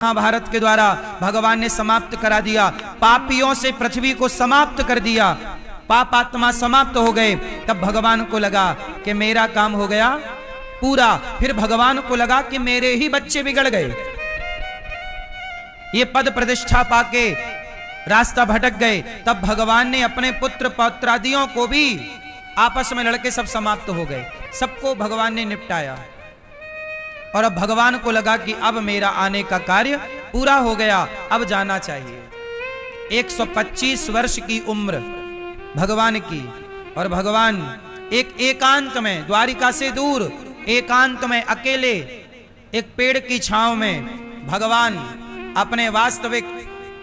महाभारत के द्वारा भगवान ने समाप्त करा दिया। पापियों से पृथ्वी को समाप्त कर दिया, पाप आत्मा समाप्त हो गए। तब भगवान को लगा कि मेरा काम हो गया पूरा। फिर भगवान को लगा कि मेरे ही बच्चे बिगड़ गए, ये पद प्रतिष्ठा पाके रास्ता भटक गए। तब भगवान ने अपने पुत्र पौत्रादियों को भी आपस में लड़के सब समाप्त हो गए, सबको भगवान ने निपटाया। और अब भगवान को लगा कि अब मेरा आने का कार्य पूरा हो गया, अब जाना चाहिए। 125 वर्ष की उम्र भगवान की, और भगवान एक एकांत में, द्वारिका से दूर एकांत में अकेले एक पेड़ की छांव में भगवान अपने वास्तविक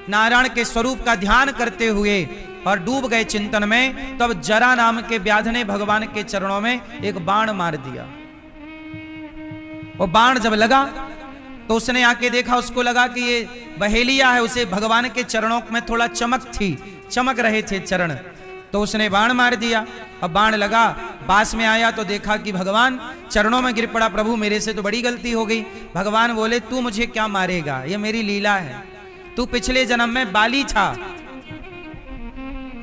नारायण के स्वरूप का ध्यान करते हुए और डूब गए चिंतन में। तब जरा नाम के व्याध ने भगवान के चरणों में एक बाण मार दिया। वो बाण जब लगा तो उसने आके देखा, उसको लगा कि ये बहेलिया है। उसे भगवान के चरणों में थोड़ा चमक थी, चमक रहे थे चरण, तो उसने बाण मार दिया। अब बाण लगा, पास में आया तो देखा कि भगवान चरणों में गिर पड़ा। प्रभु मेरे से तो बड़ी गलती हो गई। भगवान बोले तू मुझे क्या मारेगा, ये मेरी लीला है। तू पिछले जन्म में बाली था,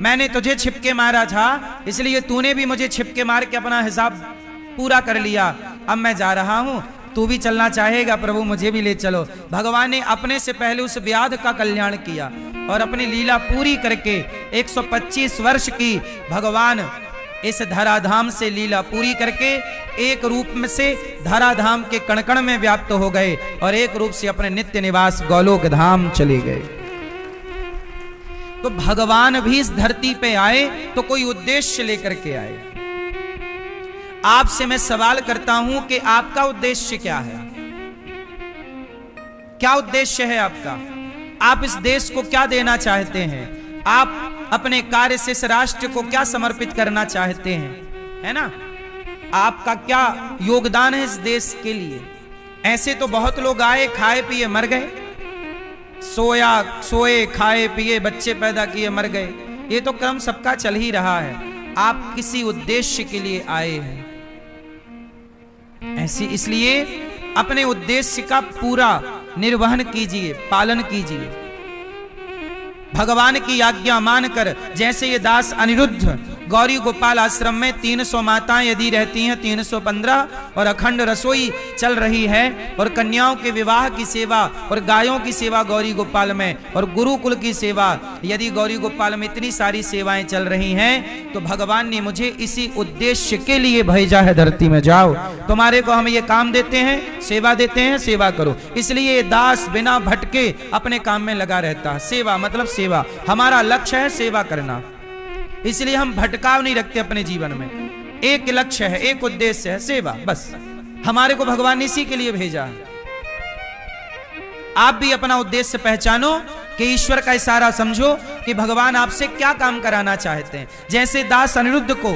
मैंने तुझे छिपके मारा था, इसलिए तूने भी मुझे छिपके मार के अपना हिसाब पूरा कर लिया। अब मैं जा रहा हूं, तू भी चलना चाहेगा प्रभु, मुझे भी ले चलो। भगवान ने अपने से पहले उस व्याध का कल्याण किया और अपनी लीला पूरी करके 125 वर्ष की भगवान इस धराधाम से लीला पूरी करके एक रूप में से धराधाम के कण-कण में व्याप्त हो गए और एक रूप से अपने नित्य निवास गोलोक धाम चले गए। तो भगवान भी इस धरती पे आए तो कोई उद्देश्य लेकर के आए। आपसे मैं सवाल करता हूं कि आपका उद्देश्य क्या है? क्या उद्देश्य है आपका? आप इस देश को क्या देना चाहते हैं? आप अपने कार्य से इस राष्ट्र को क्या समर्पित करना चाहते हैं, है ना? आपका क्या योगदान है इस देश के लिए? ऐसे तो बहुत लोग आए, खाए पिए मर गए, सोए खाए पिए बच्चे पैदा किए मर गए। ये तो क्रम सबका चल ही रहा है। आप किसी उद्देश्य के लिए आए हैं, ऐसी इसलिए अपने उद्देश्य का पूरा निर्वहन कीजिए, पालन कीजिए। भगवान की आज्ञा मानकर, जैसे ये दास अनिरुद्ध गौरी गोपाल आश्रम में 300 माताएं यदि रहती हैं, 315, और अखंड रसोई चल रही है, और कन्याओं के विवाह की सेवा और गायों की सेवा गौरी गोपाल में, और गुरुकुल की सेवा, यदि गौरी गोपाल में इतनी सारी सेवाएं चल रही हैं, तो भगवान ने मुझे इसी उद्देश्य के लिए भेजा है धरती में। जाओ, तुम्हारे को हम ये काम देते हैं, सेवा देते हैं, सेवा करो। इसलिए दास बिना भटके अपने काम में लगा रहता है। सेवा मतलब सेवा, हमारा लक्ष्य है सेवा करना, इसलिए हम भटकाव नहीं रखते अपने जीवन में। एक लक्ष्य है, एक उद्देश्य है, सेवा, बस। हमारे को भगवान ने इसी के लिए भेजा है। आप भी अपना उद्देश्य पहचानो कि ईश्वर का इशारा समझो कि भगवान आपसे क्या काम कराना चाहते हैं। जैसे दास अनिरुद्ध को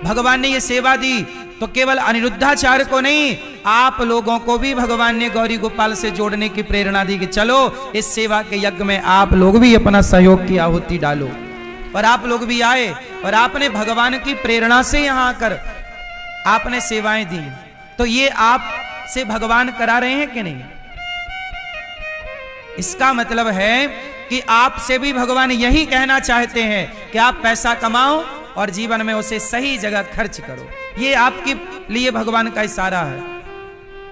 भगवान ने ये सेवा दी, तो केवल अनिरुद्धाचार्य को नहीं, आप लोगों को भी भगवान ने गौरी गोपाल से जोड़ने की प्रेरणा दी कि चलो इस सेवा के यज्ञ में आप लोग भी अपना सहयोग की आहुति डालो। और आप लोग भी आए और आपने भगवान की प्रेरणा से यहां आकर आपने सेवाएं दी। तो ये आप से भगवान करा रहे हैं कि नहीं? इसका मतलब है कि आपसे भी भगवान यही कहना चाहते हैं कि आप पैसा कमाओ और जीवन में उसे सही जगह खर्च करो। ये आपके लिए भगवान का इशारा है।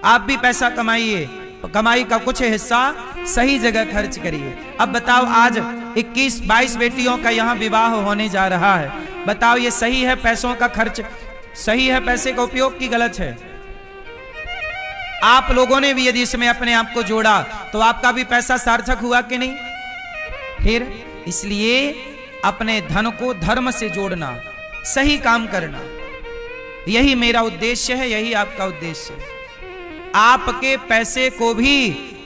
आप भी पैसा कमाइए, कमाई का कुछ हिस्सा सही जगह खर्च करिए। अब बताओ, आज 21-22 बेटियों का यहाँ विवाह होने जा रहा है। बताओ ये सही है पैसों का खर्च, सही है पैसे का उपयोग की गलत है? आप लोगों ने भी यदि इसमें अपने आप को जोड़ा तो आपका भी पैसा सार्थक हुआ कि नहीं? फिर इसलिए अपने धन को धर्म से जोड़ना, सही काम करना, यही मेरा उद्देश्य है, यही आपका उद्देश्य है। आपके पैसे को भी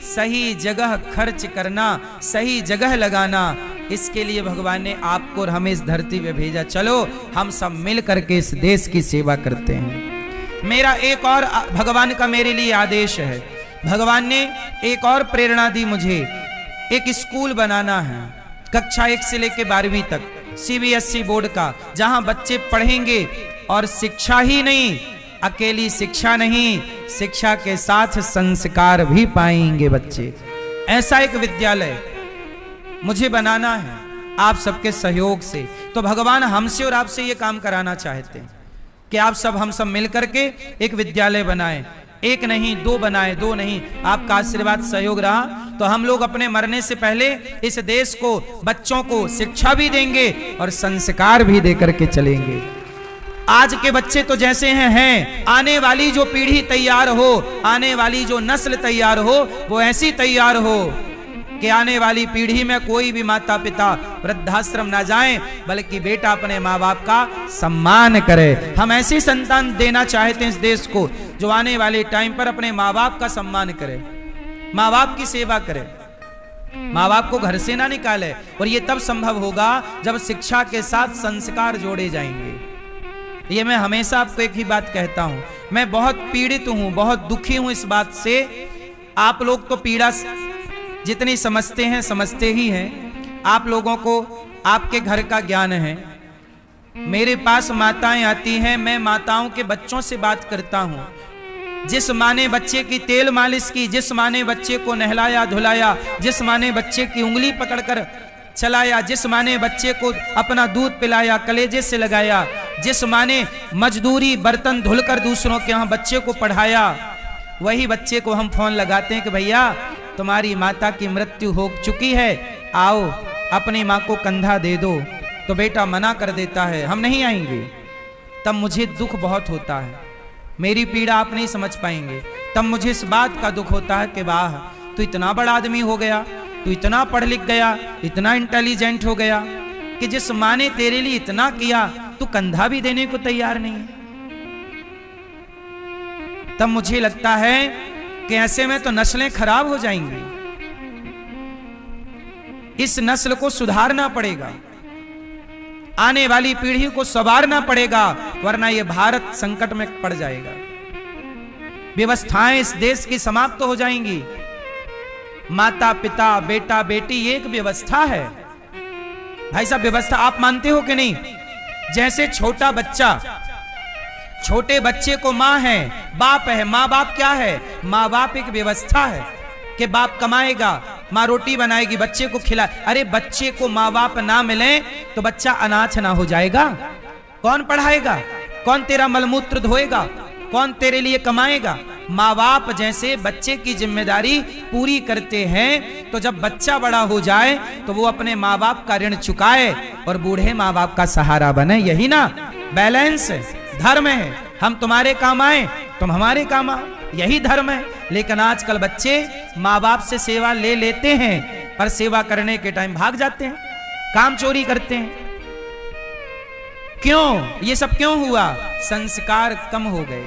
सही जगह खर्च करना, सही जगह लगाना, इसके लिए भगवान ने आपको और हमें इस धरती पे भेजा। चलो हम सब मिल करके इस देश की सेवा करते हैं। मेरा एक और भगवान का मेरे लिए आदेश है। भगवान ने एक और प्रेरणा दी मुझे, एक स्कूल बनाना है कक्षा 1 से लेकर 12वीं तक, CBSE बोर्ड का, जहां बच्चे पढ़ेंगे और शिक्षा ही नहीं, अकेली शिक्षा नहीं, शिक्षा के साथ संस्कार भी पाएंगे बच्चे। ऐसा एक विद्यालय मुझे बनाना है आप सबके सहयोग से। तो भगवान हमसे और आपसे ये काम कराना चाहते हैं कि आप सब हम सब मिलकर के एक विद्यालय बनाएं। एक नहीं दो बनाए, दो नहीं, आपका आशीर्वाद सहयोग रहा तो हम लोग अपने मरने से पहले इस देश को, बच्चों को शिक्षा भी देंगे और संस्कार भी देकर के चलेंगे। आज के बच्चे तो जैसे हैं, आने वाली जो पीढ़ी तैयार हो, आने वाली जो नस्ल तैयार हो, वो ऐसी तैयार हो कि आने वाली पीढ़ी में कोई भी माता पिता वृद्धाश्रम ना जाए, बल्कि बेटा अपने माँ बाप का सम्मान करे। हम ऐसी संतान देना चाहते हैं इस देश को जो आने वाले टाइम पर अपने माँ बाप का सम्मान करे, माँ बाप की सेवा करे, माँ बाप को घर से ना निकाले। और ये तब संभव होगा जब शिक्षा के साथ संस्कार जोड़े जाएंगे। ये मैं हमेशा आपको एक ही बात कहता हूं, मैं बहुत पीड़ित हूं, बहुत दुखी हूं इस बात से। आप लोग तो पीड़ा जितनी समझते हैं समझते ही हैं। आप लोगों को आपके घर का ज्ञान है। मेरे पास माताएं आती हैं, मैं माताओं के बच्चों से बात करता हूं। जिस माँ ने बच्चे की तेल मालिश की, जिस माँ ने बच्चे को नहलाया धुलाया, जिस माँ ने बच्चे की उंगली पकड़कर चलाया, जिस माँ ने बच्चे को अपना दूध पिलाया, कलेजे से लगाया, जिस माँ ने मजदूरी बर्तन धुलकर दूसरों के यहाँ बच्चे को पढ़ाया, वही बच्चे को हम फोन लगाते हैं कि भैया तुम्हारी माता की मृत्यु हो चुकी है, आओ अपनी माँ को कंधा दे दो। तो बेटा मना कर देता है, हम नहीं आएंगे। तब मुझे दुख बहुत होता है, मेरी पीड़ा आप नहीं समझ पाएंगे। तब मुझे इस बात का दुख होता है कि वाह तू इतना बड़ा आदमी हो गया, तू इतना पढ़ लिख गया, इतना इंटेलिजेंट हो गया कि जिस माँ ने तेरे लिए इतना किया तू कंधा भी देने को तैयार नहीं है। तब मुझे लगता है कि ऐसे में तो नस्लें खराब हो जाएंगी। इस नस्ल को सुधारना पड़ेगा, आने वाली पीढ़ी को संवारना पड़ेगा, वरना यह भारत संकट में पड़ जाएगा। व्यवस्थाएं इस देश की समाप्त हो जाएंगी। माता पिता बेटा बेटी ये एक व्यवस्था है भाई साहब। व्यवस्था आप मानते हो कि नहीं? जैसे छोटा बच्चा, छोटे बच्चे को माँ है बाप है, माँ बाप क्या है? माँ बाप एक व्यवस्था है कि बाप कमाएगा, माँ रोटी बनाएगी, बच्चे को खिलाए। अरे बच्चे को माँ बाप ना मिले तो बच्चा अनाथ ना हो जाएगा? कौन पढ़ाएगा? कौन तेरा मलमूत्र धोएगा? कौन तेरे लिए कमाएगा? माँ बाप जैसे बच्चे की जिम्मेदारी पूरी करते हैं, तो जब बच्चा बड़ा हो जाए तो वो अपने माँ बाप का ऋण चुकाए और बूढ़े माँ बाप का सहारा बने। यही ना बैलेंस है, धर्म है। हम तुम्हारे काम आए, तुम हमारे काम आओ, यही धर्म है। लेकिन आजकल बच्चे माँ बाप से सेवा ले लेते हैं, पर सेवा करने के टाइम भाग जाते हैं, काम चोरी करते हैं। क्यों? ये सब क्यों हुआ? संस्कार कम हो गए,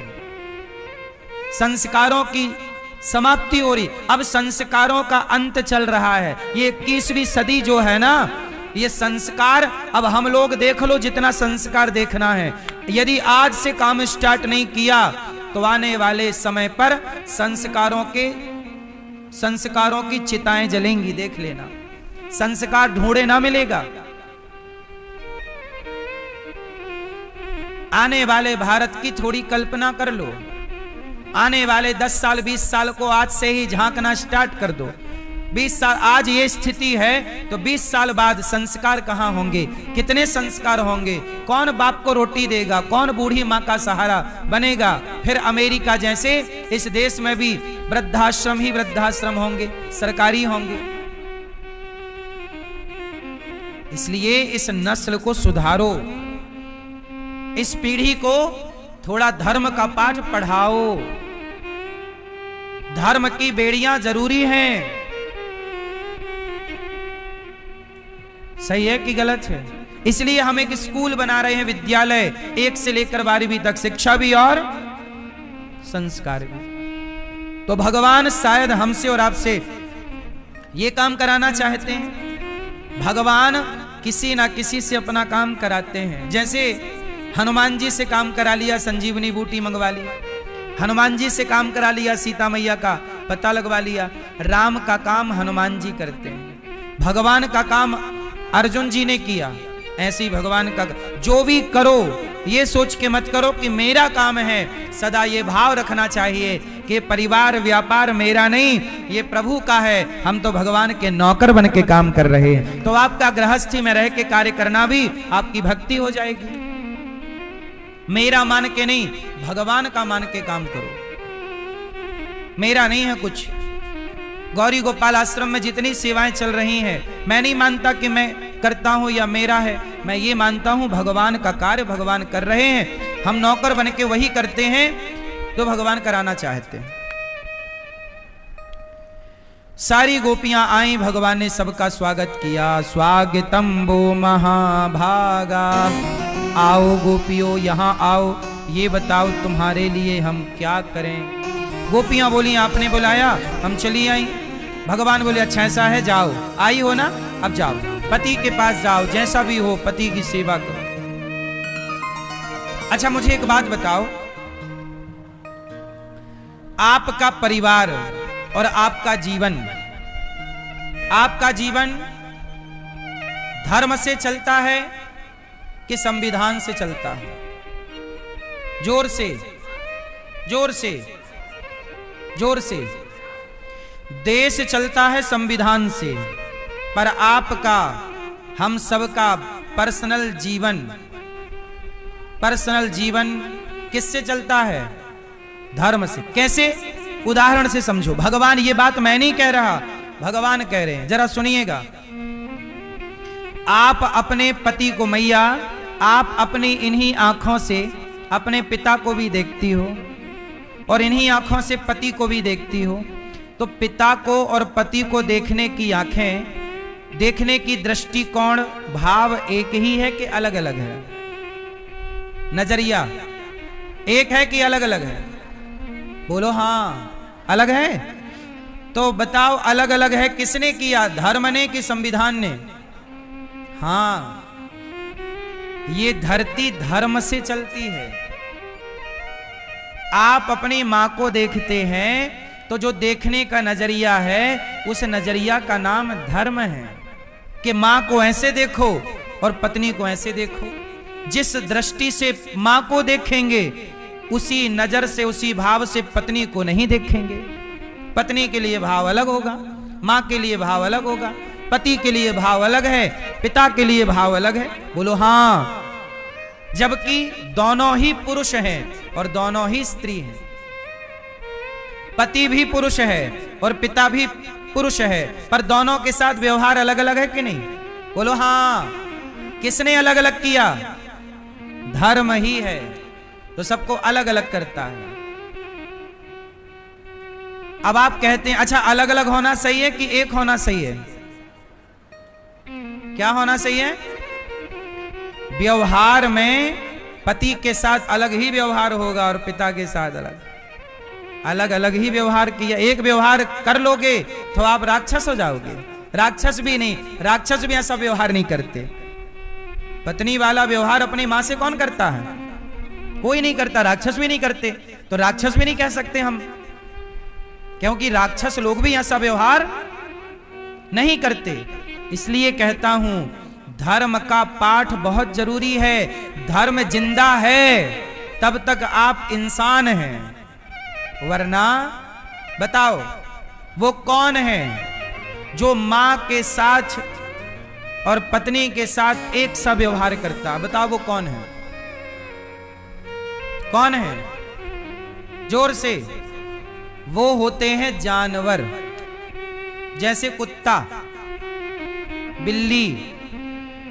संस्कारों की समाप्ति हो रही। अब संस्कारों का अंत चल रहा है। ये 21वीं सदी जो है ना, ये संस्कार अब हम लोग देख लो जितना संस्कार देखना है। यदि आज से काम स्टार्ट नहीं किया तो आने वाले समय पर संस्कारों की चिताएं जलेंगी, देख लेना। संस्कार ढूंढे ना मिलेगा। आने वाले भारत की थोड़ी कल्पना कर लो। आने वाले 10 साल 20 साल को आज से ही झांकना स्टार्ट कर दो। 20 साल आज ये स्थिति है तो 20 साल बाद संस्कार कहां होंगे? कितने संस्कार होंगे? कौन बाप को रोटी देगा? कौन बूढ़ी माँ का सहारा बनेगा? फिर अमेरिका जैसे इस देश में भी वृद्धाश्रम ही वृद्धाश्रम होंगे, सरकारी होंगे। इसलिए इस नस्ल को सुधारो, इस पीढ़ी को थोड़ा धर्म का पाठ पढ़ाओ। धर्म की बेड़ियां जरूरी हैं। सही है कि गलत है? इसलिए हम एक स्कूल बना रहे हैं, विद्यालय, 1 से लेकर 12वीं तक, शिक्षा भी और संस्कार भी। तो भगवान शायद हमसे और आपसे ये काम कराना चाहते हैं। भगवान किसी ना किसी से अपना काम कराते हैं। जैसे हनुमान जी से काम करा लिया, संजीवनी बूटी मंगवा ली। हनुमान जी से काम करा लिया, सीता मैया का पता लगवा लिया। राम का काम हनुमान जी करते हैं, भगवान का काम अर्जुन जी ने किया। ऐसे ही भगवान का जो भी करो ये सोच के मत करो कि मेरा काम है। सदा ये भाव रखना चाहिए कि परिवार व्यापार मेरा नहीं, ये प्रभु का है, हम तो भगवान के नौकर बन के काम कर रहे हैं। तो आपका गृहस्थी में रह के कार्य करना भी आपकी भक्ति हो जाएगी। मेरा मान के नहीं, भगवान का मान के काम करो। मेरा नहीं है कुछ। गौरी गोपाल आश्रम में जितनी सेवाएं चल रही हैं, मैं नहीं मानता कि मैं करता हूं या मेरा है, मैं ये मानता हूं भगवान का कार्य भगवान कर रहे हैं, हम नौकर बन के वही करते हैं तो भगवान कराना चाहते हैं। सारी गोपियां आई, भगवान ने सबका स्वागत किया। स्वागतम वो महाभागा, आओ गोपियों यहाँ आओ, ये बताओ तुम्हारे लिए हम क्या करें। गोपियां बोली आपने बुलाया, हम चली आई। भगवान बोले अच्छा ऐसा है, जाओ, आई हो ना, अब जाओ पति के पास जाओ, जैसा भी हो पति की सेवा करो। अच्छा मुझे एक बात बताओ, आपका परिवार और आपका जीवन धर्म से चलता है कि संविधान से चलता है? जोर से जोर से जोर से। देश चलता है संविधान से, पर आपका हम सबका पर्सनल जीवन किससे चलता है? धर्म से। कैसे? उदाहरण से समझो। भगवान, ये बात मैं नहीं कह रहा, भगवान कह रहे हैं, जरा सुनिएगा। आप अपने पति को, मैया आप अपनी इन्हीं आंखों से अपने पिता को भी देखती हो और इन्हीं आंखों से पति को भी देखती हो। तो पिता को और पति को देखने की आंखें, देखने की दृष्टिकोण, भाव एक ही है कि अलग अलग है? नजरिया एक है कि अलग अलग है? बोलो हाँ, अलग है। तो बताओ अलग अलग है, किसने किया? धर्म ने कि संविधान ने? हाँ, ये धरती धर्म से चलती है। आप अपनी मां को देखते हैं तो जो देखने का नजरिया है, उस नजरिया का नाम धर्म है कि मां को ऐसे देखो और पत्नी को ऐसे देखो। जिस दृष्टि से मां को देखेंगे, उसी नजर से, उसी भाव से पत्नी को नहीं देखेंगे। पत्नी के लिए भाव अलग होगा, मां के लिए भाव अलग होगा, पति के लिए भाव अलग है, पिता के लिए भाव अलग है। बोलो हाँ। जबकि दोनों ही पुरुष हैं और दोनों ही स्त्री हैं। पति भी पुरुष है और पिता भी पुरुष है, पर दोनों के साथ व्यवहार अलग अलग है कि नहीं? बोलो हाँ। किसने अलग अलग किया? धर्म ही है, तो सबको अलग अलग करता है। अब आप कहते हैं अच्छा अलग अलग होना सही है कि एक होना सही है? क्या होना सही है? व्यवहार में पति के साथ अलग ही व्यवहार होगा और पिता के साथ अलग अलग ही व्यवहार किया। एक व्यवहार कर लोगे तो आप राक्षस हो जाओगे। राक्षस भी नहीं, राक्षस भी ऐसा व्यवहार नहीं करते। पत्नी वाला व्यवहार अपनी मां से कौन करता है? कोई नहीं करता। राक्षस भी नहीं करते, तो राक्षस भी नहीं कह सकते हम, क्योंकि राक्षस लोग भी ऐसा व्यवहार नहीं करते। इसलिए कहता हूं धर्म का पाठ बहुत जरूरी है। धर्म जिंदा है तब तक आप इंसान हैं, वरना बताओ वो कौन है जो मां के साथ और पत्नी के साथ एक सा व्यवहार करता? बताओ वो कौन है? कौन है? जोर से। वो होते हैं जानवर, जैसे कुत्ता, बिल्ली,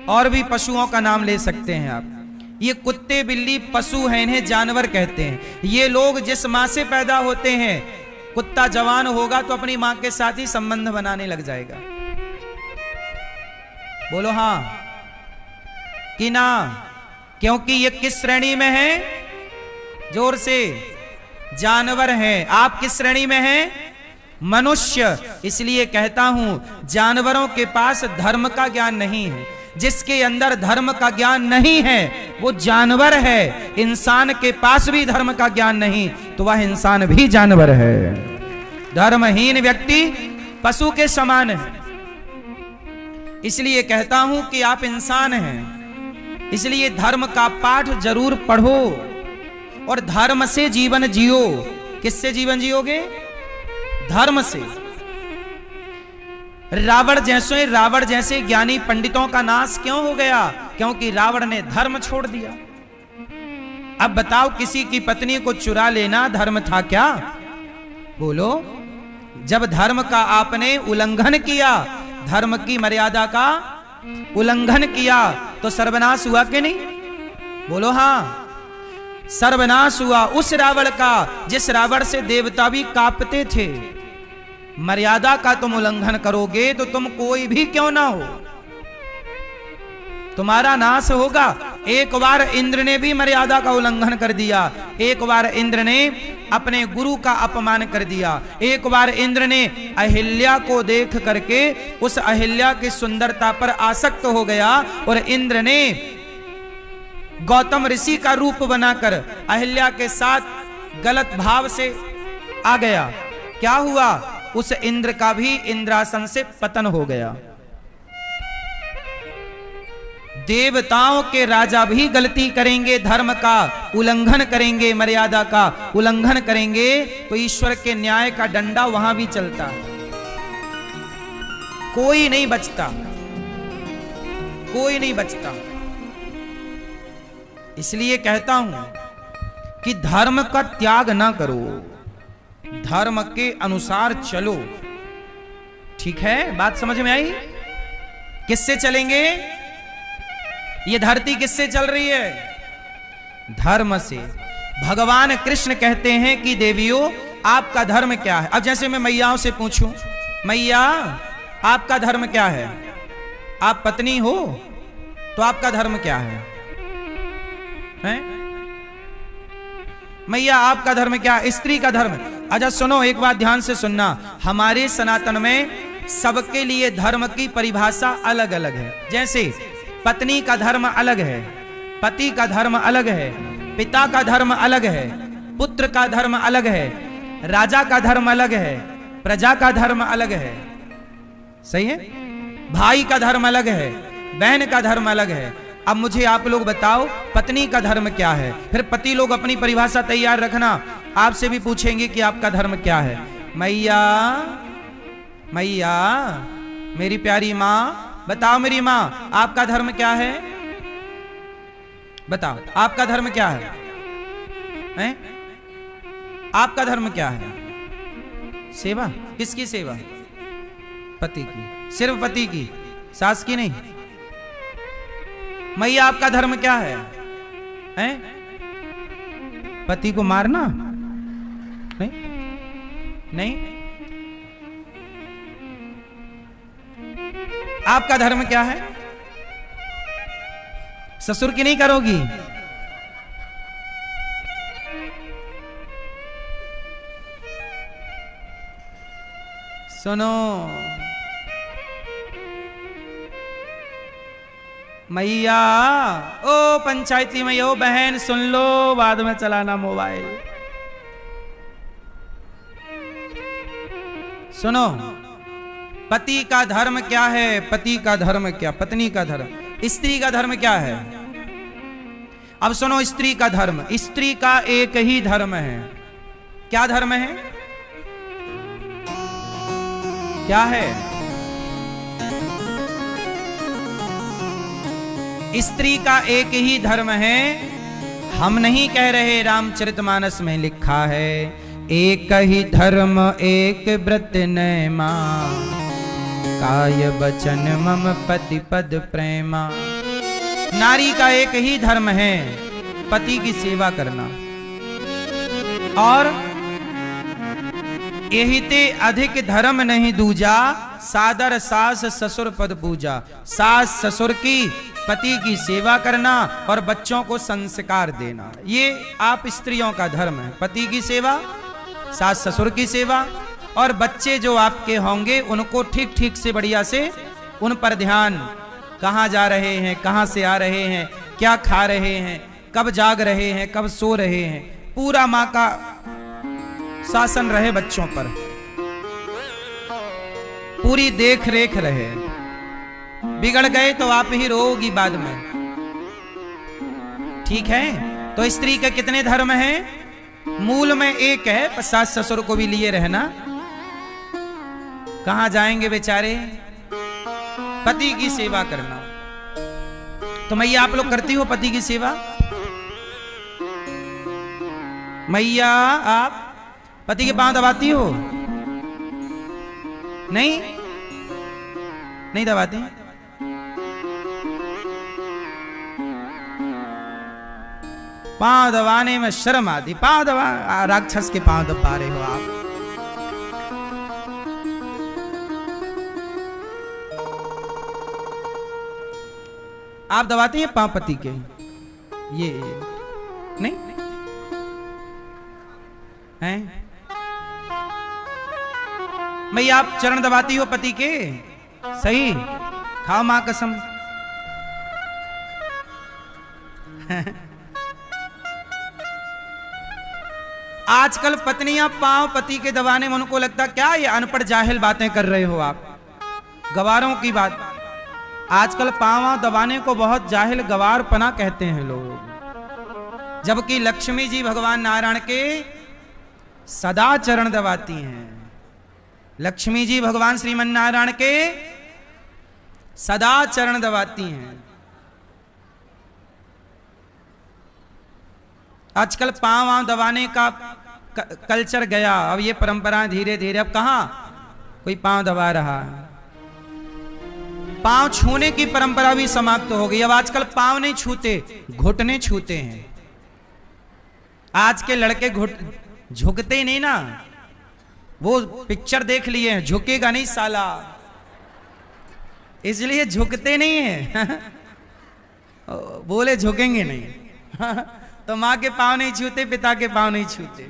और भी पशुओं का नाम ले सकते हैं आप। ये कुत्ते बिल्ली पशु हैं, इन्हें जानवर कहते हैं। ये लोग जिस मां से पैदा होते हैं, कुत्ता जवान होगा तो अपनी मां के साथ ही संबंध बनाने लग जाएगा। बोलो हाँ कि ना? क्योंकि ये किस श्रेणी में है? जोर से। जानवर हैं। आप किस श्रेणी में हैं? मनुष्य। इसलिए कहता हूं जानवरों के पास धर्म का ज्ञान नहीं है। जिसके अंदर धर्म का ज्ञान नहीं है वो जानवर है। इंसान के पास भी धर्म का ज्ञान नहीं तो वह इंसान भी जानवर है। धर्महीन व्यक्ति पशु के समान है। इसलिए कहता हूं कि आप इंसान हैं। इसलिए धर्म का पाठ जरूर पढ़ो और धर्म से जीवन जियो। किससे जीवन जियोगे? धर्म से। रावण जैसे ज्ञानी पंडितों का नाश क्यों हो गया? क्योंकि रावण ने धर्म छोड़ दिया। अब बताओ, किसी की पत्नी को चुरा लेना धर्म था क्या? बोलो। जब धर्म का आपने उल्लंघन किया, धर्म की मर्यादा का उल्लंघन किया, तो सर्वनाश हुआ कि नहीं? बोलो हाँ, सर्वनाश हुआ उस रावण का जिस रावण से देवता भी कांपते थे। मर्यादा का तुम उल्लंघन करोगे तो तुम कोई भी क्यों ना हो, तुम्हारा नाश होगा। एक बार इंद्र ने भी मर्यादा का उल्लंघन कर दिया, एक बार इंद्र ने अपने गुरु का अपमान कर दिया, एक बार इंद्र ने अहिल्या को देख करके उस अहिल्या की सुंदरता पर आसक्त हो गया और इंद्र ने गौतम ऋषि का रूप बनाकर अहिल्या के साथ गलत भाव से आ गया। क्या हुआ? उस इंद्र का भी इंद्रासन से पतन हो गया। देवताओं के राजा भी गलती करेंगे, धर्म का उल्लंघन करेंगे, मर्यादा का उल्लंघन करेंगे, तो ईश्वर के न्याय का डंडा वहां भी चलता है। कोई नहीं बचता, कोई नहीं बचता। इसलिए कहता हूं कि धर्म का त्याग ना करो, धर्म के अनुसार चलो। ठीक है, बात समझ में आई? किससे चलेंगे? ये धरती किससे चल रही है? धर्म से। भगवान कृष्ण कहते हैं कि देवियों, आपका धर्म क्या है? अब जैसे मैं मैयाओं से पूछूं, मैया आपका धर्म क्या है? आप पत्नी हो तो आपका धर्म क्या है? मैया आपका धर्म क्या है? स्त्री का धर्म। अच्छा सुनो, एक बात ध्यान से सुनना, हमारे सनातन में सबके लिए धर्म की परिभाषा अलग अलग है। जैसे पत्नी का धर्म अलग है, पति का धर्म अलग है, पिता का धर्म अलग है, पुत्र का धर्म अलग है, राजा का धर्म अलग है, प्रजा का धर्म अलग है। सही है? भाई का धर्म अलग है, बहन का धर्म अलग है। अब मुझे आप लोग बताओ, पत्नी का धर्म क्या है? फिर पति लोग अपनी परिभाषा तैयार रखना, आपसे भी पूछेंगे कि आपका धर्म क्या है। मैया, मैया मेरी प्यारी माँ, बताओ मेरी माँ, आपका धर्म क्या है? बताओ आपका धर्म क्या है? हैं? आपका धर्म क्या है? सेवा। किसकी सेवा? पति की। सिर्फ पति की, सास की नहीं। मैया आपका धर्म क्या है? हैं? पति को मारना? नहीं, नहीं। आपका धर्म क्या है? ससुर की नहीं करोगी? सुनो मैया, ओ पंचायती मैया, ओ बहन सुन लो, बाद में चलाना मोबाइल। सुनो, पति का धर्म क्या है? पति का धर्म क्या? पत्नी का धर्म। स्त्री का धर्म क्या है? अब सुनो, स्त्री का धर्म, स्त्री का एक ही धर्म है। क्या धर्म है? क्या है? स्त्री का एक ही धर्म है। हम नहीं कह रहे, रामचरितमानस में लिखा है, एक ही धर्म एक व्रत नैमा, काय बचन मम पति पद प्रेमा। नारी का एक ही धर्म है, पति की सेवा करना। और यही ते अधिक धर्म नहीं दूजा, सादर सास ससुर पद पूजा। सास ससुर की, पति की सेवा करना और बच्चों को संस्कार देना, ये आप स्त्रियों का धर्म है। पति की सेवा, सास ससुर की सेवा, और बच्चे जो आपके होंगे उनको ठीक ठीक से बढ़िया से उन पर ध्यान, कहाँ जा रहे हैं, कहाँ से आ रहे हैं, क्या खा रहे हैं, कब जाग रहे हैं, कब सो रहे हैं, पूरा माँ का शासन रहे बच्चों पर, पूरी देख रेख रहे। बिगड़ गए तो आप ही रोगी बाद में। ठीक है? तो स्त्री के कितने धर्म हैं? मूल में एक है, पर सास ससुर को भी लिए रहना। कहां जाएंगे बेचारे? पति की सेवा करना। तो मैया आप लोग करती हो पति की सेवा? मैया आप पति के पांव दबाती हो? नहीं, नहीं दबाती। पांव दबाने में शर्म आती। पांव दबा, राक्षस के पांव दबा रहे हो आप। आप दबाते हैं पांव पति के? ये नहीं हैं? मैया आप चरण दबाती हो पति के? सही, खाओ मां कसम। आजकल पत्नियां पांव पति के दबाने में उनको लगता क्या ये अनपढ़ जाहिल बातें कर रहे हो आप, गवारों की बात। आजकल पांव दबाने को बहुत जाहिल गवारपना कहते हैं लोग, जबकि लक्ष्मी जी भगवान नारायण के सदा चरण दबाती हैं। लक्ष्मी जी भगवान श्रीमन नारायण के सदा चरण दबाती हैं। आजकल पांव दबाने का कल्चर गया, अब ये परंपरा धीरे धीरे, अब कहां कोई पांव दबा रहा है। पांव छूने की परंपरा भी समाप्त हो गई। अब आजकल पांव नहीं छूते, घुटने छूते हैं। आज के लड़के झुकते ही नहीं ना, वो पिक्चर देख लिए हैं, झुकेगा नहीं साला, इसलिए झुकते नहीं है। बोले झुकेंगे नहीं। तो मां के पांव नहीं छूते, पिता के पांव नहीं छूते,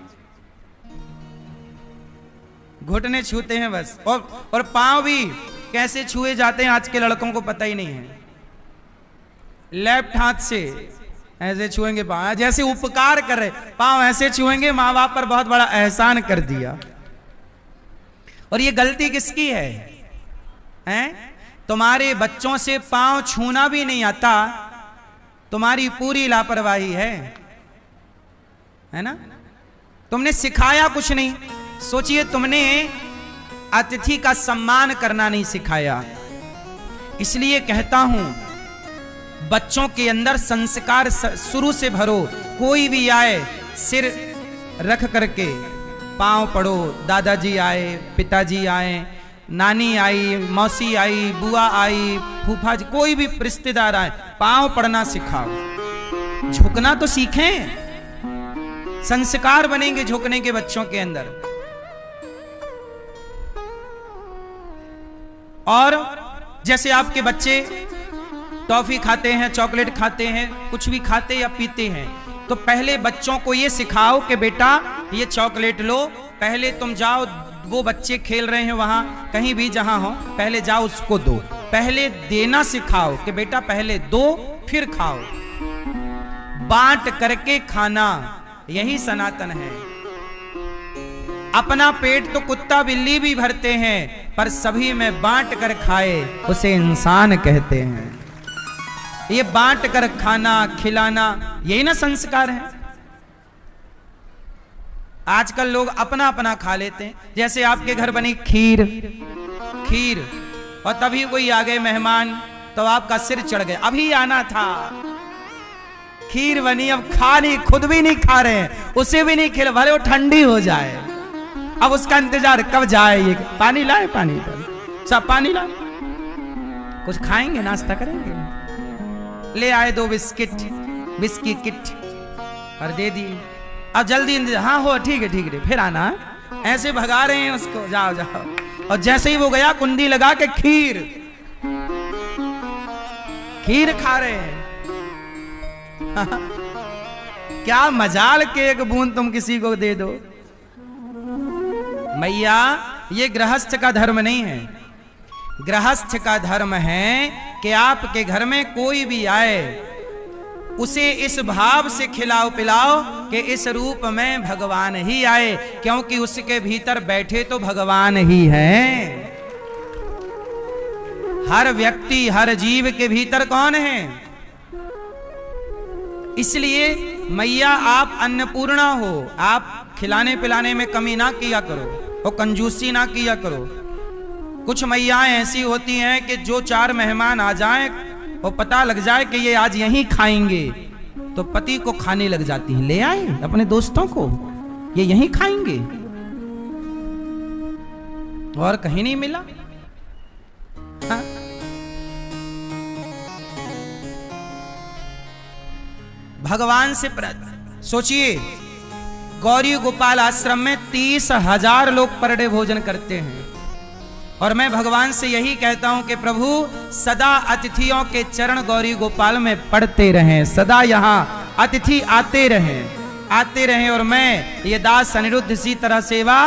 घुटने छूते हैं बस। और पांव भी कैसे छुए जाते हैं आज के लड़कों को पता ही नहीं है। लेफ्ट हाथ से ऐसे छुएंगे पांव, जैसे उपकार कर रहे, पांव ऐसे छुएंगे, मां बाप पर बहुत बड़ा एहसान कर दिया। और ये गलती किसकी है? हैं? तुम्हारे बच्चों से पांव छूना भी नहीं आता, तुम्हारी पूरी लापरवाही है ना? तुमने सिखाया कुछ नहीं। सोचिए, तुमने अतिथि का सम्मान करना नहीं सिखाया। इसलिए कहता हूं, बच्चों के अंदर संस्कार शुरू से भरो। कोई भी आए सिर रख करके पांव पड़ो। दादाजी आए, पिताजी आए, नानी आई, मौसी आई, बुआ आई, फूफा जी, कोई भी रिश्तेदार आए, पांव पड़ना सिखाओ। झुकना तो सीखें, संस्कार बनेंगे झुकने के बच्चों के अंदर। और जैसे आपके बच्चे टॉफी खाते हैं, चॉकलेट खाते हैं, कुछ भी खाते या पीते हैं, तो पहले बच्चों को ये सिखाओ कि बेटा ये चॉकलेट लो, पहले तुम जाओ, वो बच्चे खेल रहे हैं वहां कहीं भी जहां हो, पहले जाओ उसको दो। पहले देना सिखाओ कि बेटा पहले दो फिर खाओ। बांट करके खाना, यही सनातन है। अपना पेट तो कुत्ता बिल्ली भी भरते हैं, पर सभी में बांट कर खाए उसे इंसान कहते हैं। ये बांट कर खाना, खिलाना, यही ना संस्कार है। आजकल लोग अपना अपना खा लेते हैं। जैसे आपके घर बनी खीर, और तभी कोई आ गए मेहमान, तो आपका सिर चढ़ गया, अभी आना था। खीर बनी, अब खा नहीं, खुद भी नहीं खा रहे हैं, उसे भी नहीं खिला, भले वो ठंडी हो जाए। अब उसका इंतजार कब जाए। ये पानी लाए, पानी सब पानी लाए, कुछ खाएंगे, नाश्ता करेंगे। ले आए 2 बिस्किट किट और दे दी। अब जल्दी इंतजार, हाँ हो, ठीक है फिर आना। ऐसे भगा रहे हैं उसको, जाओ जाओ। और जैसे ही वो गया, कुंडी लगा के खीर खा रहे हैं। क्या मजाल के एक बूंद तुम किसी को दे दो। मैया, ये गृहस्थ का धर्म नहीं है। गृहस्थ का धर्म है कि आपके घर में कोई भी आए, उसे इस भाव से खिलाओ पिलाओ कि इस रूप में भगवान ही आए, क्योंकि उसके भीतर बैठे तो भगवान ही हैं। हर व्यक्ति, हर जीव के भीतर कौन है? इसलिए मैया आप अन्नपूर्णा हो, आप खिलाने पिलाने में कमी ना किया करो और कंजूसी ना किया करो। कुछ मैयाएं ऐसी होती हैं कि जो 4 मेहमान आ जाएं और पता लग जाए कि ये आज यहीं खाएंगे तो पति को खाने लग जाती हैं। ले आए अपने दोस्तों को, ये यहीं खाएंगे और कहीं नहीं मिला। हाँ? भगवान से सोचिए, गौरी गोपाल आश्रम में 30,000 लोग पर डे भोजन करते हैं और मैं भगवान से यही कहता हूं कि प्रभु सदा अतिथियों के चरण गौरी गोपाल में पड़ते रहें, सदा यहां अतिथि आते रहें और मैं ये दास अनिरुद्ध इसी तरह सेवा,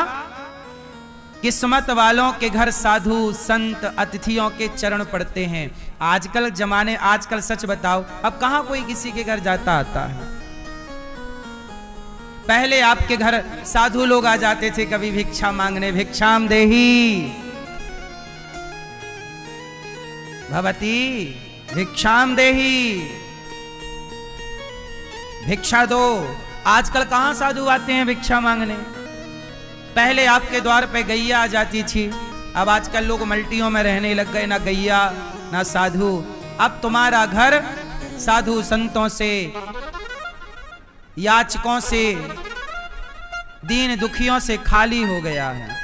किस्मत वालों के घर साधु संत अतिथियों के चरण पड़ते हैं। आजकल सच बताओ, अब कहां कोई किसी के घर जाता आता है। पहले आपके घर साधु लोग आ जाते थे कभी भिक्षा मांगने, भिक्षाम देही भवती भिक्षाम देही, भिक्षा दो। आजकल कहां साधु आते हैं भिक्षा मांगने। पहले आपके द्वार पे गैया आ जाती थी, अब आजकल लोग मल्टियों में रहने लग गए, ना गैया ना साधु। अब तुम्हारा घर साधु संतों से, याचकों से, दीन दुखियों से खाली हो गया है।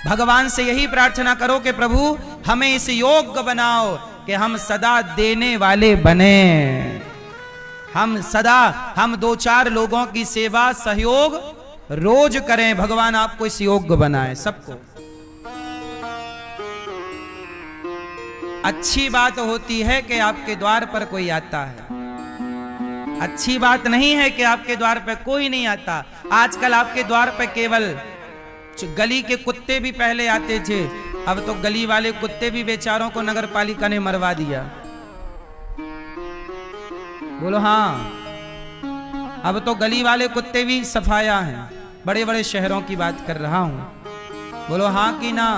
भगवान से यही प्रार्थना करो कि प्रभु हमें इस योग्य बनाओ कि हम सदा देने वाले बने, हम 2-4 लोगों की सेवा सहयोग रोज करें। भगवान आपको इस योग्य बनाए सबको। अच्छी बात होती है कि आपके द्वार पर कोई आता है, अच्छी बात नहीं है कि आपके द्वार पर कोई नहीं आता। आजकल आपके द्वार पर केवल गली के कुत्ते भी पहले आते थे, अब तो गली वाले कुत्ते भी बेचारों को नगर पालिका ने मरवा दिया। बोलो हाँ, अब तो गली वाले कुत्ते भी सफाया हैं। बड़े बड़े शहरों की बात कर रहा हूं। बोलो हाँ कि ना।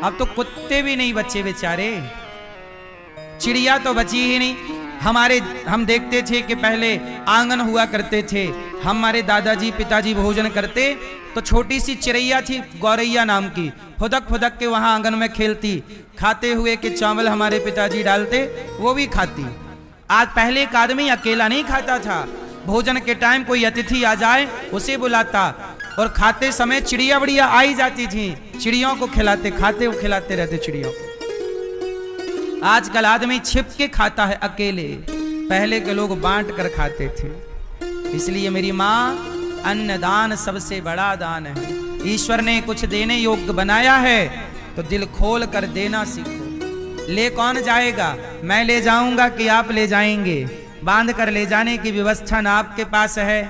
अब तो कुत्ते भी नहीं बचे बेचारे, चिड़िया तो बची ही नहीं। हम देखते थे कि पहले आंगन हुआ करते थे, हमारे दादाजी पिताजी भोजन करते तो छोटी सी चिड़ैया थी गौरैया नाम की, फुदक फुदक के वहां आंगन में खेलती, खाते हुए के चावल हमारे पिताजी डालते वो भी खाती। आज पहले एक आदमी अकेला नहीं खाता था, भोजन के टाइम कोई अतिथि आ जाए उसे बुलाता और खाते समय चिड़िया बड़िया आई जाती थी, चिड़ियों को खिलाते रहते चिड़ियों को। आजकल आदमी छिप के खाता है अकेले, पहले के लोग बांट कर खाते थे। इसलिए मेरी माँ, अन्नदान सबसे बड़ा दान है। ईश्वर ने कुछ देने योग्य बनाया है तो दिल खोल कर देना सीखो। ले कौन जाएगा? मैं ले जाऊंगा कि आप ले जाएंगे? बांध कर ले जाने की व्यवस्था ना आपके पास है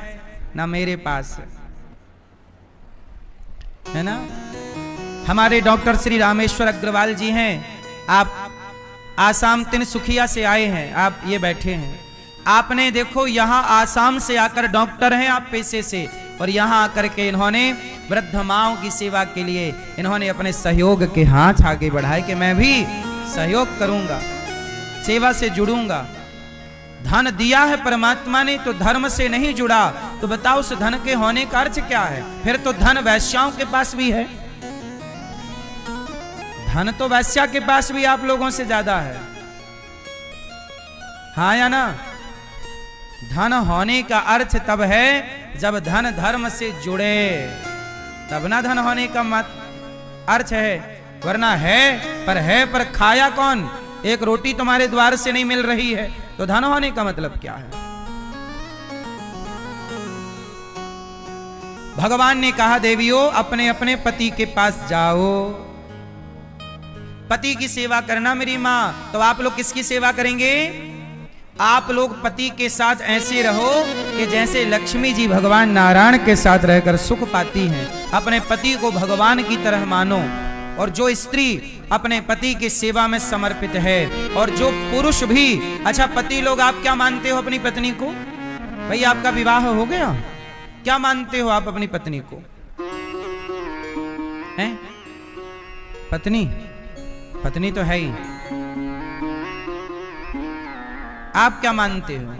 ना मेरे पास है ना। हमारे डॉक्टर श्री रामेश्वर अग्रवाल जी हैं, आप आसाम तिनसुखिया से आए हैं, आप ये बैठे हैं। आपने देखो यहाँ आसाम से आकर डॉक्टर हैं आप पेशे से, और यहाँ आकर के इन्होंने वृद्ध माओं की सेवा के लिए इन्होंने अपने सहयोग के हाथ आगे बढ़ाए कि मैं भी सहयोग करूंगा, सेवा से जुड़ूंगा। धन दिया है परमात्मा ने तो धर्म से नहीं जुड़ा, तो बताओ उस धन के होने का अर्थ क्या है? फिर तो धन वैश्याओं के पास भी है, धन तो वैश्या के पास भी आप लोगों से ज्यादा है, हाँ या ना। धन होने का अर्थ तब है जब धन धर्म से जुड़े, तब ना धन होने का अर्थ है। वरना है पर खाया कौन? एक रोटी तुम्हारे द्वार से नहीं मिल रही है तो धन होने का मतलब क्या है? भगवान ने कहा देवियों अपने अपने पति के पास जाओ, पति की सेवा करना मेरी मां। तो आप लोग किसकी सेवा करेंगे? आप लोग पति के साथ ऐसे रहो कि जैसे लक्ष्मी जी भगवान नारायण के साथ रहकर सुख पाती हैं। अपने पति को भगवान की तरह मानो। और जो स्त्री अपने पति की सेवा में समर्पित है, और जो पुरुष भी, अच्छा पति लोग आप क्या मानते हो अपनी पत्नी को? भाई आपका विवाह हो गया, क्या मानते हो आप अपनी पत्नी को? हैं? पत्नी तो है ही, आप क्या मानते हो?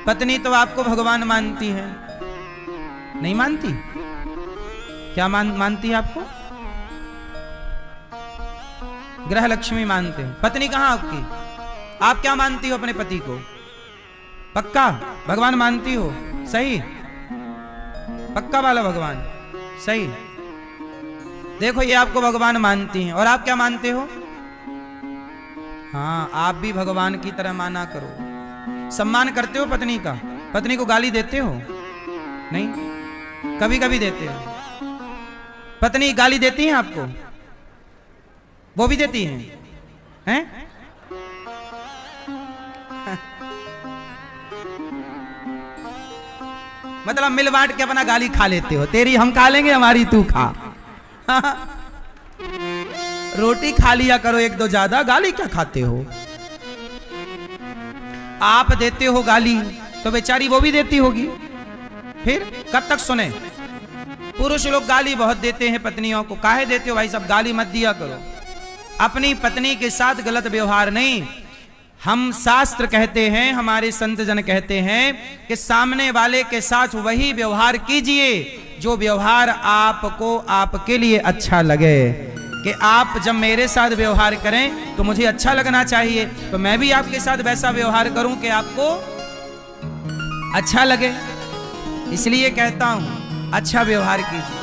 पत्नी तो आपको भगवान मानती है, नहीं मानती? क्या मानती है आपको? ग्रह लक्ष्मी मानते हैं। पत्नी कहां आपकी? आप क्या मानती हो अपने पति को? पक्का भगवान मानती हो? सही, पक्का वाला भगवान, सही। देखो ये आपको भगवान मानती हैं, और आप क्या मानते हो? हाँ, आप भी भगवान की तरह माना करो। सम्मान करते हो पत्नी का? पत्नी को गाली देते हो? नहीं, कभी कभी देते हो। पत्नी गाली देती है आपको? वो भी देती हैं? मतलब मिल बांट के अपना गाली खा लेते हो, तेरी हम खा लेंगे, हमारी तू खा। रोटी खा लिया करो एक दो ज्यादा, गाली क्या खाते हो? आप देते हो गाली तो बेचारी वो भी देती होगी। फिर कब तक सुने? पुरुष लोग गाली बहुत देते हैं पत्नियों को। काहे देते हो भाई? सब गाली मत दिया करो। अपनी पत्नी के साथ गलत व्यवहार नहीं। हम शास्त्र कहते हैं, हमारे संत जन कहते हैं कि सामने वाले के साथ वही व्यवहार कीजिए जो व्यवहार आपको आपके लिए अच्छा लगे। कि आप जब मेरे साथ व्यवहार करें तो मुझे अच्छा लगना चाहिए, तो मैं भी आपके साथ वैसा व्यवहार करूं कि आपको अच्छा लगे। इसलिए कहता हूं अच्छा व्यवहार कीजिए।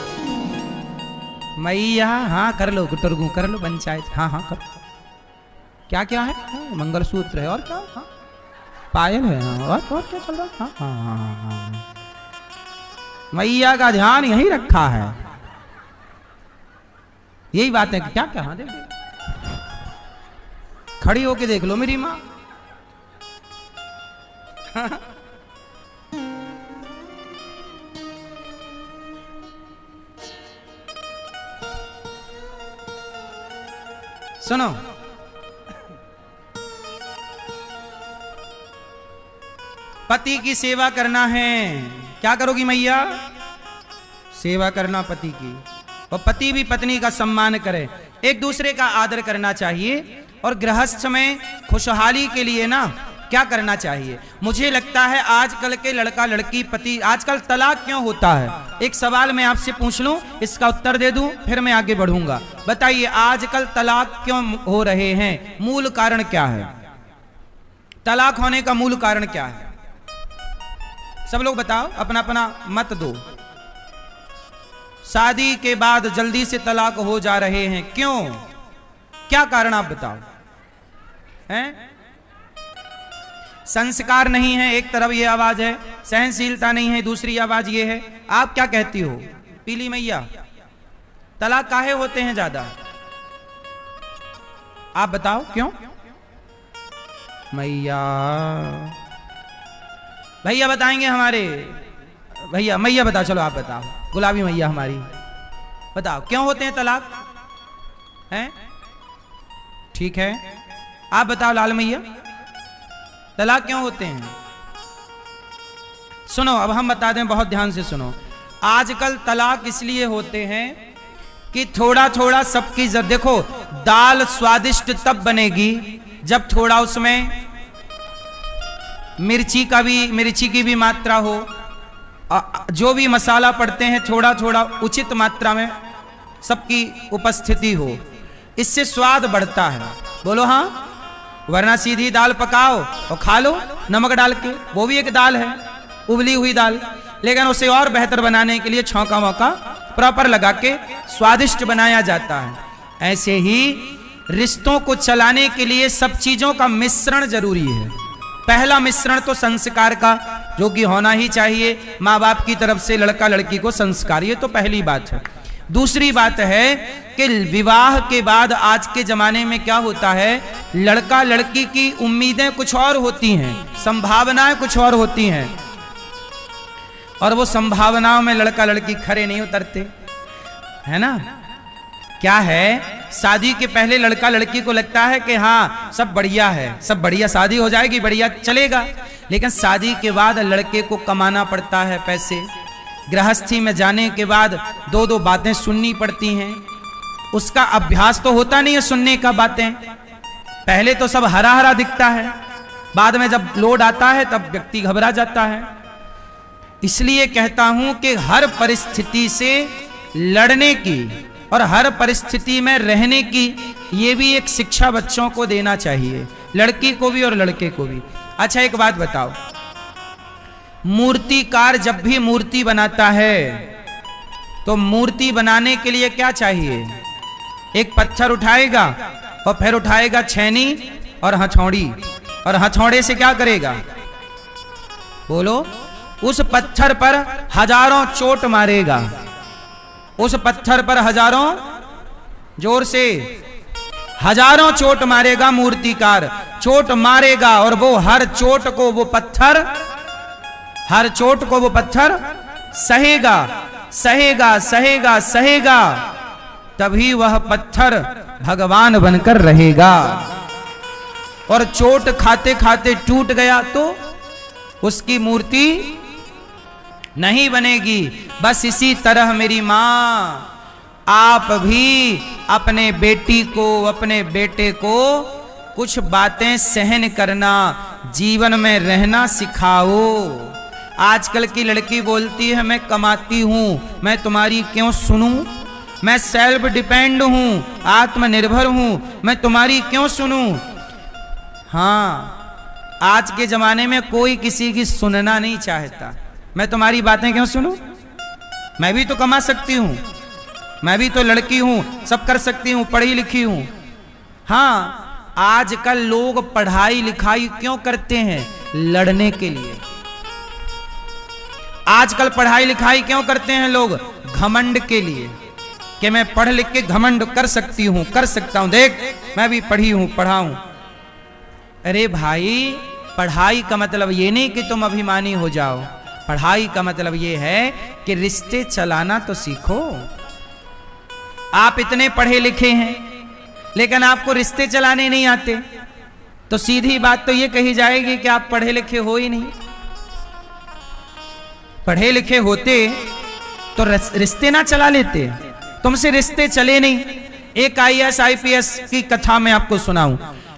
मैया हाँ कर लो, गुटरगू कर लो, पंचायत हाँ हाँ कर। क्या क्या है? मंगलसूत्र है, और क्या? हाँ पायल है, हाँ और क्या चल रहा है? हाँ हाँ हाँ हाँ, मैया का ध्यान यही रखा है। यही बात है कि क्या क्या? हाँ देख खड़ी होके देख लो मेरी माँ। सुनो, पति की सेवा करना है। क्या करोगी मैया? सेवा करना पति की, और पति भी पत्नी का सम्मान करे, एक दूसरे का आदर करना चाहिए। और गृहस्थ में खुशहाली के लिए ना क्या करना चाहिए? मुझे लगता है आजकल के लड़का लड़की पति, आजकल तलाक क्यों होता है? एक सवाल मैं आपसे पूछ लूं, इसका उत्तर दे दूं, फिर मैं आगे बढ़ूंगा। बताइए आजकल तलाक क्यों हो रहे हैं? मूल कारण क्या है? तलाक होने का मूल कारण क्या है? सब लोग बताओ, अपना अपना मत दो। शादी के बाद जल्दी से तलाक हो जा रहे हैं, क्यों? क्या कारण आप बताओ? हैं? संस्कार नहीं है, एक तरफ ये आवाज है, सहनशीलता नहीं है, दूसरी आवाज ये है। आप क्या कहती हो पीली मैया? तलाक काहे होते हैं ज्यादा? आप बताओ क्यों? मैया भैया बताएंगे हमारे भैया। मैया बताओ, चलो आप बताओ, गुलाबी मैया हमारी बताओ क्यों होते हैं तलाक? हैं? ठीक है, आप बताओ लाल मैया, तलाक क्यों होते हैं? सुनो, अब हम बता दें, बहुत ध्यान से सुनो। आजकल तलाक इसलिए होते हैं कि थोड़ा थोड़ा सबकी देखो, दाल स्वादिष्ट तब बनेगी जब थोड़ा उसमें मिर्ची की भी मात्रा हो। जो भी मसाला पड़ते हैं थोड़ा थोड़ा उचित मात्रा में सबकी उपस्थिति हो, इससे स्वाद बढ़ता है। बोलो हाँ, वरना सीधी दाल पकाओ और खा लो नमक डाल के, वो भी एक दाल है, उबली हुई दाल, लेकिन उसे और बेहतर बनाने के लिए छौंका मौका प्रॉपर लगा के स्वादिष्ट बनाया जाता है। ऐसे ही रिश्तों को चलाने के लिए सब चीजों का मिश्रण जरूरी है। पहला मिश्रण तो संस्कार का, जो कि होना ही चाहिए, माँ बाप की तरफ से लड़का लड़की को संस्कार, ये तो पहली बात है। दूसरी बात है कि विवाह के बाद आज के जमाने में क्या होता है, लड़का लड़की की उम्मीदें कुछ और होती हैं, संभावनाएं कुछ और होती हैं, और वो संभावनाओं में लड़का लड़की खरे नहीं उतरते, है ना? क्या है, शादी के पहले लड़का लड़की को लगता है कि हाँ सब बढ़िया है, सब बढ़िया, शादी हो जाएगी, बढ़िया चलेगा। लेकिन शादी के बाद लड़के को कमाना पड़ता है पैसे, गृहस्थी में जाने के बाद दो दो बातें सुननी पड़ती हैं, उसका अभ्यास तो होता नहीं है सुनने का बातें। पहले तो सब हरा हरा दिखता है, बाद में जब लोड आता है तब व्यक्ति घबरा जाता है। इसलिए कहता हूं कि हर परिस्थिति से लड़ने की और हर परिस्थिति में रहने की ये भी एक शिक्षा बच्चों को देना चाहिए, लड़की को भी और लड़के को भी। अच्छा एक बात बताओ, मूर्तिकार जब भी मूर्ति बनाता है तो मूर्ति बनाने के लिए क्या चाहिए? एक पत्थर उठाएगा और फिर उठाएगा छेनी और हथौड़ी, और हथौड़े से क्या करेगा? बोलो। उस पत्थर पर हजारों चोट मारेगा, उस पत्थर पर हजारों, जोर से, हजारों चोट मारेगा मूर्तिकार, चोट मारेगा और वो हर चोट को वो पत्थर, हर चोट को वो पत्थर सहेगा, सहेगा, सहेगा, सहेगा, तभी वह पत्थर भगवान बनकर रहेगा। और चोट खाते खाते टूट गया तो उसकी मूर्ति नहीं बनेगी। बस इसी तरह मेरी मां, आप भी अपने बेटी को, अपने बेटे को कुछ बातें सहन करना, जीवन में रहना सिखाओ। आजकल की लड़की बोलती है मैं कमाती हूं, मैं तुम्हारी क्यों सुनूं, मैं सेल्फ डिपेंड हूं, आत्मनिर्भर हूं, मैं तुम्हारी क्यों सुनूं। हाँ, आज के जमाने में कोई किसी की सुनना नहीं चाहता। मैं तुम्हारी बातें क्यों सुनूं, मैं भी तो कमा सकती हूं, मैं भी तो लड़की हूं, सब कर सकती हूं, पढ़ी लिखी हूं। हाँ, आजकल लोग पढ़ाई लिखाई क्यों करते हैं? लड़ने के लिए। आजकल पढ़ाई लिखाई क्यों करते हैं लोग? घमंड के लिए, कि मैं पढ़ लिख के घमंड कर सकती हूं, कर सकता हूं, देख मैं भी पढ़ी हूं, पढ़ा हूं। अरे भाई, पढ़ाई का मतलब ये नहीं कि तुम अभिमानी हो जाओ, पढ़ाई का मतलब ये है कि रिश्ते चलाना तो सीखो। आप इतने पढ़े लिखे हैं लेकिन आपको रिश्ते चलाने नहीं आते, तो सीधी बात तो ये कही जाएगी कि आप पढ़े लिखे हो ही नहीं। पढ़े लिखे होते तो रिश्ते ना चला लेते, तुमसे रिश्ते चले नहीं। एक आईएएस आईपीएस की कथा मैं आपको सुनाऊं।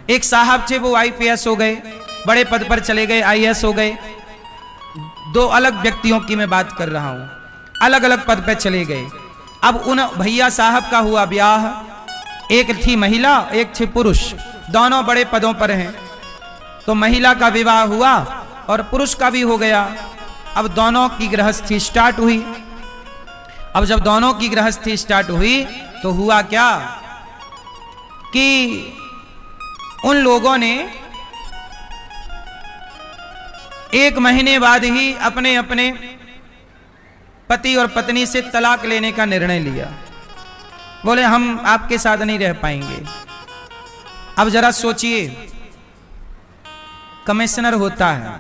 एक साहब थे, वो आईपीएस हो गए, बड़े पद पर चले गए, आईएएस हो गए। दो अलग व्यक्तियों की मैं बात कर रहा हूं, अलग अलग पद पर चले गए। अब उन भैया साहब का हुआ ब्याह, एक थी महिला, एक थे पुरुष, दोनों बड़े पदों पर हैं। तो महिला का विवाह हुआ और पुरुष का भी हो गया। अब दोनों की गृहस्थी स्टार्ट हुई। अब जब दोनों की गृहस्थी स्टार्ट हुई तो हुआ क्या कि उन लोगों ने 1 महीने बाद ही अपने अपने पति और पत्नी से तलाक लेने का निर्णय लिया। बोले हम आपके साथ नहीं रह पाएंगे। अब जरा सोचिए, कमिश्नर होता है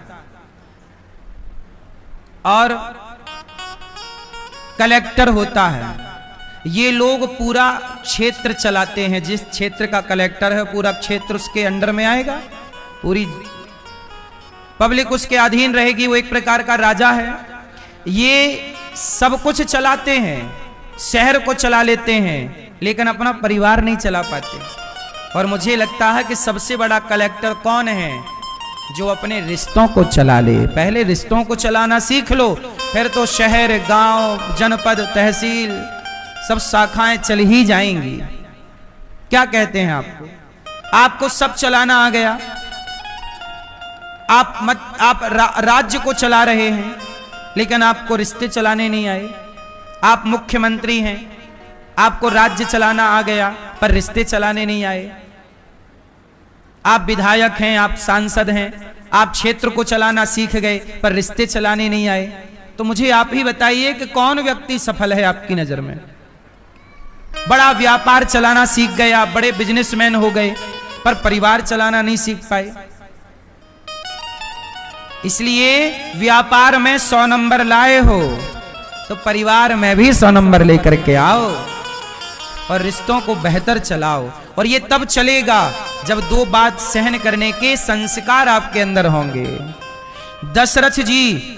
और कलेक्टर होता है, ये लोग पूरा क्षेत्र चलाते हैं। जिस क्षेत्र का कलेक्टर है पूरा क्षेत्र उसके अंडर में आएगा, पूरी पब्लिक उसके अधीन रहेगी, वो एक प्रकार का राजा है। ये सब कुछ चलाते हैं, शहर को चला लेते हैं, लेकिन अपना परिवार नहीं चला पाते। और मुझे लगता है कि सबसे बड़ा कलेक्टर कौन है? जो अपने रिश्तों को चला ले। पहले रिश्तों को चलाना सीख लो, फिर तो शहर, गांव, जनपद, तहसील सब शाखाएं चल ही जाएंगी। क्या कहते हैं आपको? आपको सब चलाना आ गया, आप राज्य को चला रहे हैं, लेकिन आपको रिश्ते चलाने नहीं आए। आप मुख्यमंत्री हैं, आपको राज्य चलाना आ गया पर रिश्ते चलाने नहीं आए। आप विधायक हैं, आप सांसद हैं, आप क्षेत्र को चलाना सीख गए पर रिश्ते चलाने नहीं आए। तो मुझे आप ही बताइए कि कौन व्यक्ति सफल है आपकी नजर में? बड़ा व्यापार चलाना सीख गए, आप बड़े बिजनेसमैन हो गए, पर परिवार चलाना नहीं सीख पाए। इसलिए व्यापार में 100 नंबर लाए हो तो परिवार में भी 100 नंबर लेकर के आओ और रिश्तों को बेहतर चलाओ। और ये तब चलेगा जब 2 बात सहन करने के संस्कार आपके अंदर होंगे। दशरथ जी,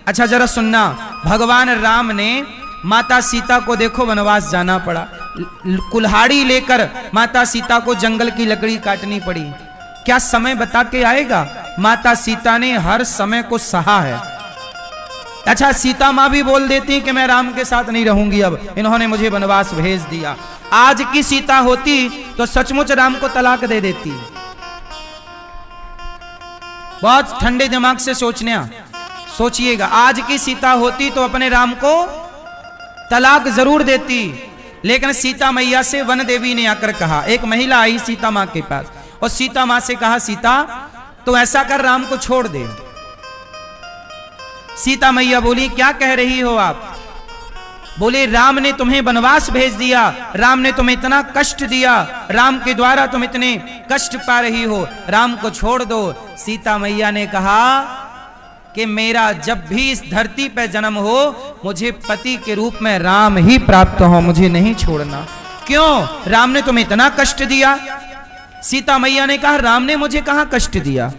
अच्छा जरा सुनना, भगवान राम ने माता सीता को देखो वनवास जाना पड़ा, कुल्हाड़ी लेकर माता सीता को जंगल की लकड़ी काटनी पड़ी। क्या समय बता के आएगा माता सीता ने हर समय को सहा है। अच्छा, सीता माँ भी बोल देती कि मैं राम के साथ नहीं रहूंगी, अब इन्होंने मुझे वनवास भेज दिया। आज की सीता होती तो सचमुच राम को तलाक दे देती। बहुत ठंडे दिमाग से सोचिएगा, आज की सीता होती तो अपने राम को तलाक जरूर देती। लेकिन सीता मैया से वन देवी ने आकर कहा, एक महिला आई सीता माँ के पास और सीता माँ से कहा, सीता तो ऐसा कर राम को छोड़ दे। सीता मैया बोली, क्या कह रही हो आप? बोले, राम ने तुम्हें वनवास भेज दिया, राम ने तुम्हें इतना कष्ट दिया, राम के द्वारा तुम इतने कष्ट पा रही हो, राम को छोड़ दो। सीता मैया ने कहा कि मेरा जब भी इस धरती पर जन्म हो, मुझे पति के रूप में राम ही प्राप्त हो, मुझे नहीं छोड़ना। क्यों? राम ने तुम्हें इतना कष्ट दिया? सीता मैया ने कहा, राम ने मुझे कहां कष्ट दिया?